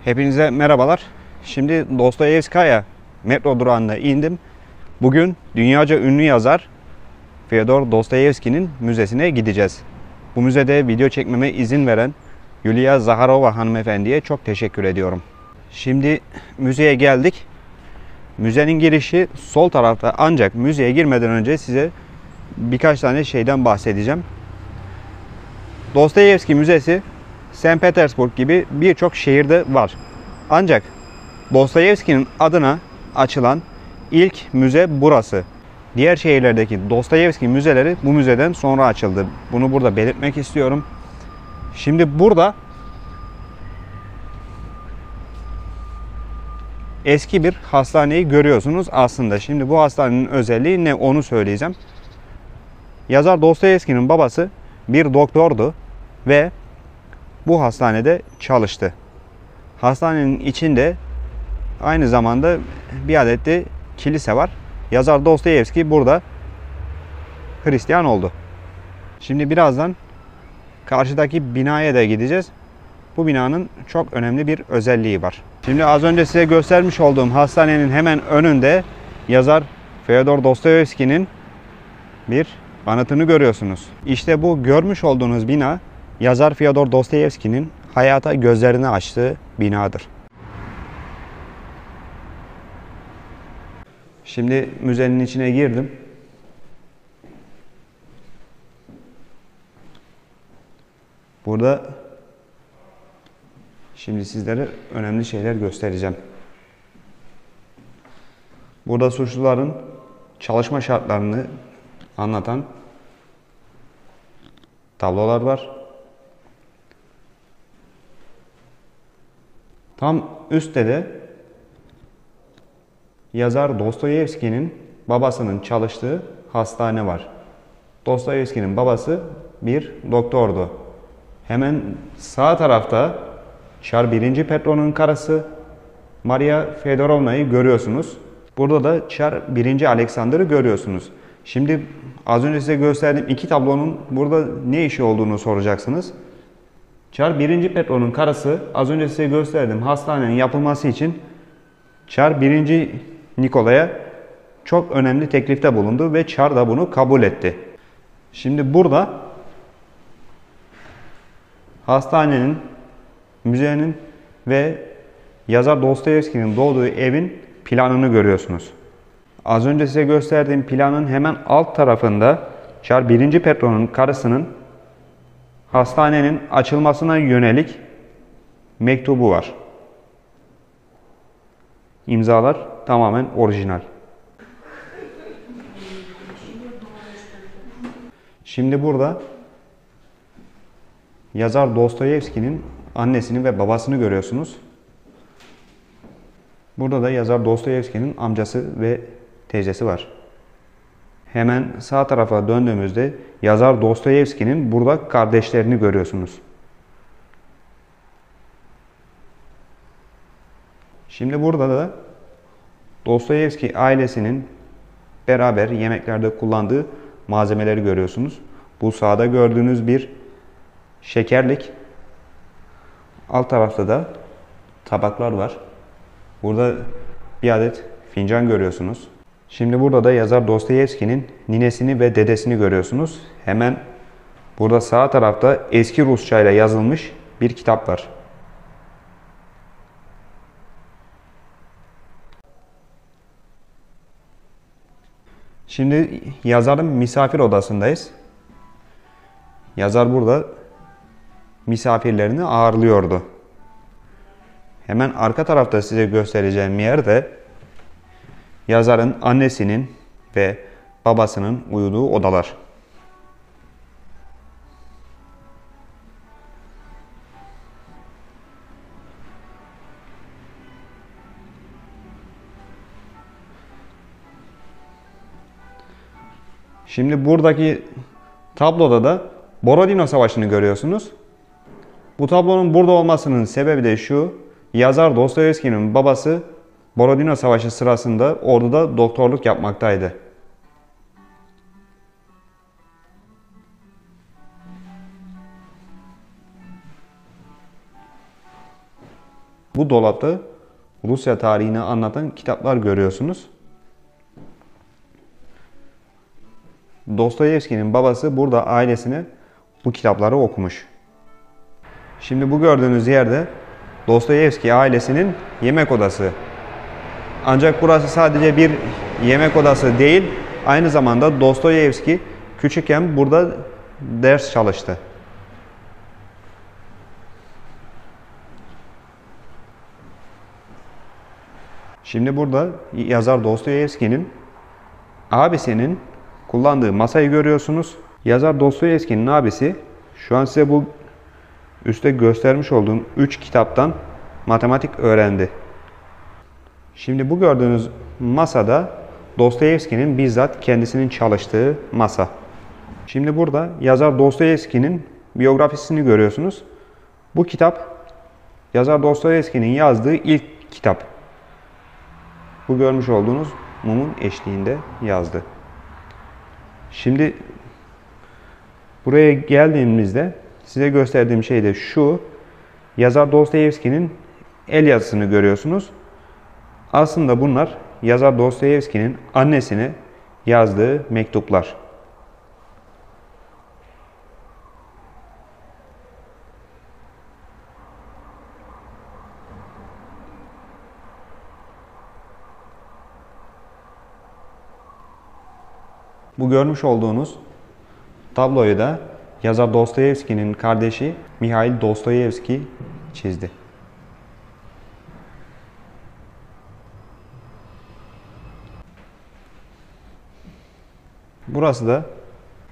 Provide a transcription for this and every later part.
Hepinize merhabalar. Şimdi Dostoyevskaya metro durağında indim. Bugün dünyaca ünlü yazar Fyodor Dostoyevski'nin müzesine gideceğiz. Bu müzede video çekmeme izin veren Yulia Zaharova hanımefendiye çok teşekkür ediyorum. Şimdi müzeye geldik. Müzenin girişi sol tarafta, ancak müzeye girmeden önce size birkaç tane şeyden bahsedeceğim. Dostoyevski Müzesi St. Petersburg gibi birçok şehirde var. Ancak Dostoyevski'nin adına açılan ilk müze burası. Diğer şehirlerdeki Dostoyevski müzeleri bu müzeden sonra açıldı. Bunu burada belirtmek istiyorum. Şimdi burada eski bir hastaneyi görüyorsunuz aslında. Şimdi bu hastanenin özelliği ne, onu söyleyeceğim. Yazar Dostoyevski'nin babası bir doktordu ve bu hastanede çalıştı. Hastanenin içinde aynı zamanda bir adet de kilise var. Yazar Dostoyevski burada Hristiyan oldu. Şimdi birazdan karşıdaki binaya da gideceğiz. Bu binanın çok önemli bir özelliği var. Şimdi az önce size göstermiş olduğum hastanenin hemen önünde yazar Fyodor Dostoyevski'nin bir anıtını görüyorsunuz. İşte bu görmüş olduğunuz bina yazar Fyodor Dostoyevski'nin hayata gözlerini açtığı binadır. Şimdi müzenin içine girdim. Burada şimdi sizlere önemli şeyler göstereceğim. Burada suçluların çalışma şartlarını anlatan tablolar var. Tam üstte de yazar Dostoyevski'nin babasının çalıştığı hastane var. Dostoyevski'nin babası bir doktordu. Hemen sağ tarafta Çar 1. Petro'nun karısı Maria Fedorovna'yı görüyorsunuz. Burada da Çar 1. Alexander'ı görüyorsunuz. Şimdi az önce size gösterdiğim iki tablonun burada ne işi olduğunu soracaksınız. Çar 1. Petro'nun karısı az önce size gösterdiğim hastanenin yapılması için Çar 1. Nikola'ya çok önemli teklifte bulundu ve Çar da bunu kabul etti. Şimdi burada hastanenin, müzenin ve yazar Dostoyevski'nin doğduğu evin planını görüyorsunuz. Az önce size gösterdiğim planın hemen alt tarafında Çar 1. Petro'nun karısının hastanenin açılmasına yönelik mektubu var. İmzalar tamamen orijinal. Şimdi burada yazar Dostoyevski'nin annesini ve babasını görüyorsunuz. Burada da yazar Dostoyevski'nin amcası ve teyzesi var. Hemen sağ tarafa döndüğümüzde yazar Dostoyevski'nin burada kardeşlerini görüyorsunuz. Şimdi burada da Dostoyevski ailesinin beraber yemeklerde kullandığı malzemeleri görüyorsunuz. Bu sağda gördüğünüz bir şekerlik. Alt tarafta da tabaklar var. Burada bir adet fincan görüyorsunuz. Şimdi burada da yazar Dostoyevski'nin ninesini ve dedesini görüyorsunuz. Hemen burada sağ tarafta eski Rusça ile yazılmış bir kitap var. Şimdi yazarın misafir odasındayız. Yazar burada misafirlerini ağırlıyordu. Hemen arka tarafta size göstereceğim yerde yazarın annesinin ve babasının uyuduğu odalar. Şimdi buradaki tabloda da Borodino Savaşı'nı görüyorsunuz. Bu tablonun burada olmasının sebebi de şu: yazar Dostoyevski'nin babası Borodino Savaşı sırasında orduda doktorluk yapmaktaydı. Bu dolapta Rusya tarihini anlatan kitaplar görüyorsunuz. Dostoyevski'nin babası burada ailesine bu kitapları okumuş. Şimdi bu gördüğünüz yerde Dostoyevski ailesinin yemek odası. Ancak burası sadece bir yemek odası değil, aynı zamanda Dostoyevski küçükken burada ders çalıştı. Şimdi burada yazar Dostoyevski'nin abisinin kullandığı masayı görüyorsunuz. Yazar Dostoyevski'nin abisi şu an size bu üstte göstermiş olduğum 3 kitaptan matematik öğrendi. Şimdi bu gördüğünüz masada Dostoyevski'nin bizzat kendisinin çalıştığı masa. Şimdi burada yazar Dostoyevski'nin biyografisini görüyorsunuz. Bu kitap yazar Dostoyevski'nin yazdığı ilk kitap. Bu görmüş olduğunuz mumun eşliğinde yazdı. Şimdi buraya geldiğimizde size gösterdiğim şey de şu. Yazar Dostoyevski'nin el yazısını görüyorsunuz. Aslında bunlar yazar Dostoyevski'nin annesine yazdığı mektuplar. Bu görmüş olduğunuz tabloyu da yazar Dostoyevski'nin kardeşi Mihail Dostoyevski çizdi. Burası da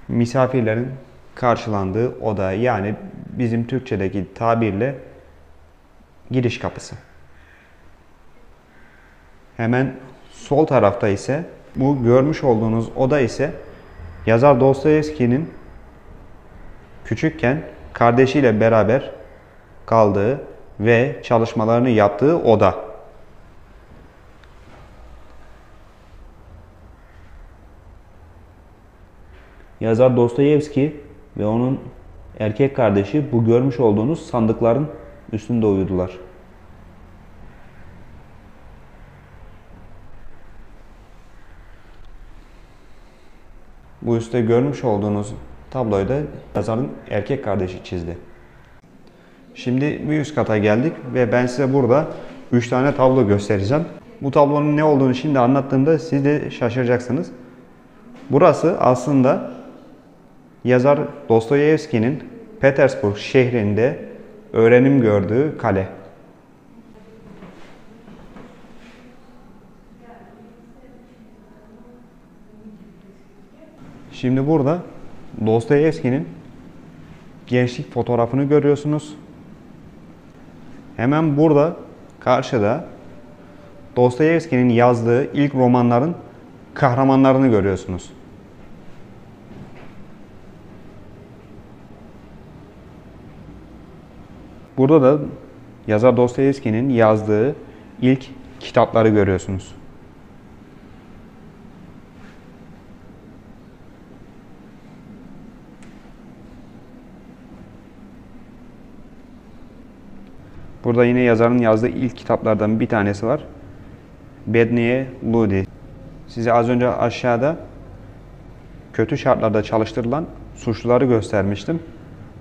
misafirlerin karşılandığı oda, yani bizim Türkçedeki tabirle giriş kapısı. Hemen sol tarafta ise bu görmüş olduğunuz oda ise yazar Dostoyevski'nin küçükken kardeşiyle beraber kaldığı ve çalışmalarını yaptığı oda. Yazar Dostoyevski ve onun erkek kardeşi bu görmüş olduğunuz sandıkların üstünde uyudular. Bu üstte görmüş olduğunuz tabloyu da yazarın erkek kardeşi çizdi. Şimdi bir üst kata geldik ve ben size burada 3 tane tablo göstereceğim. Bu tablonun ne olduğunu şimdi anlattığımda siz de şaşıracaksınız. Burası aslında yazar Dostoyevski'nin Petersburg şehrinde öğrenim gördüğü kale. Şimdi burada Dostoyevski'nin gençlik fotoğrafını görüyorsunuz. Hemen burada karşıda Dostoyevski'nin yazdığı ilk romanların kahramanlarını görüyorsunuz. Burada da yazar Dostoyevski'nin yazdığı ilk kitapları görüyorsunuz. Burada yine yazarın yazdığı ilk kitaplardan bir tanesi var. Bedniye Ludi. Size az önce aşağıda kötü şartlarda çalıştırılan suçluları göstermiştim.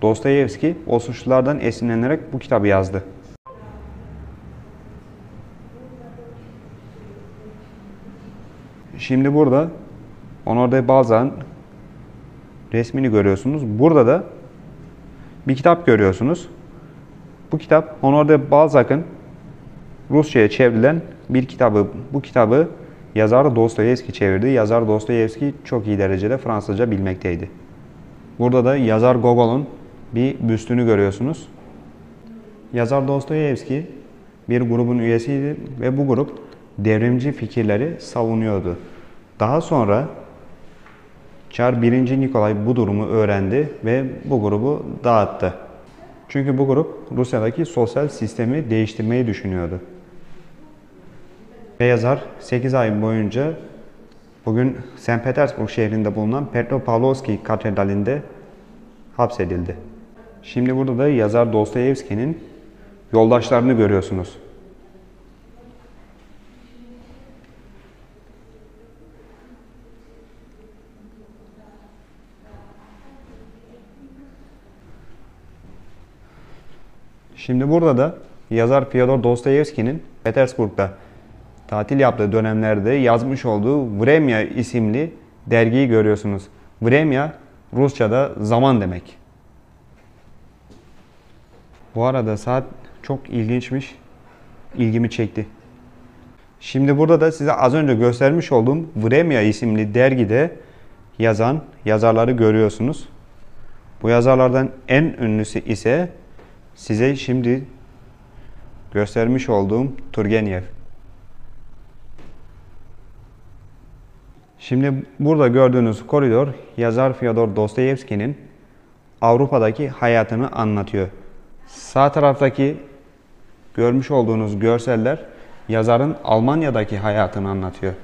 Dostoyevski o suçlulardan esinlenerek bu kitabı yazdı. Şimdi burada Honoré Balzac'ın resmini görüyorsunuz. Burada da bir kitap görüyorsunuz. Bu kitap Honoré Balzac'ın Rusça'ya çevrilen bir kitabı. Bu kitabı yazar Dostoyevski çevirdi. Yazar Dostoyevski çok iyi derecede Fransızca bilmekteydi. Burada da yazar Gogol'un bir büstünü görüyorsunuz. Yazar Dostoyevski bir grubun üyesiydi ve bu grup devrimci fikirleri savunuyordu. Daha sonra Çar 1. Nikolay bu durumu öğrendi ve bu grubu dağıttı. Çünkü bu grup Rusya'daki sosyal sistemi değiştirmeyi düşünüyordu. Ve yazar 8 ay boyunca bugün St. Petersburg şehrinde bulunan Petropavlovsky Katedrali'nde hapsedildi. Şimdi burada da yazar Dostoyevski'nin yoldaşlarını görüyorsunuz. Şimdi burada da yazar Fyodor Dostoyevski'nin Petersburg'da tatil yaptığı dönemlerde yazmış olduğu Vremya isimli dergiyi görüyorsunuz. Vremya Rusça'da zaman demek. Bu arada saat çok ilginçmiş. İlgimi çekti. Şimdi burada da size az önce göstermiş olduğum Vremya isimli dergide yazan yazarları görüyorsunuz. Bu yazarlardan en ünlüsü ise size şimdi göstermiş olduğum Turgenev. Şimdi burada gördüğünüz koridor yazar Fyodor Dostoyevski'nin Avrupa'daki hayatını anlatıyor. Sağ taraftaki görmüş olduğunuz görseller yazarın Almanya'daki hayatını anlatıyor.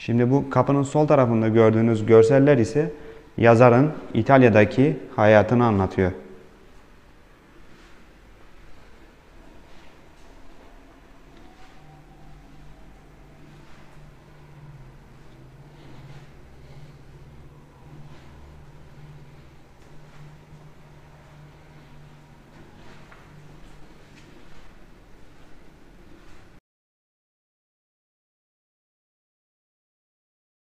Şimdi bu kapının sol tarafında gördüğünüz görseller ise yazarın İtalya'daki hayatını anlatıyor.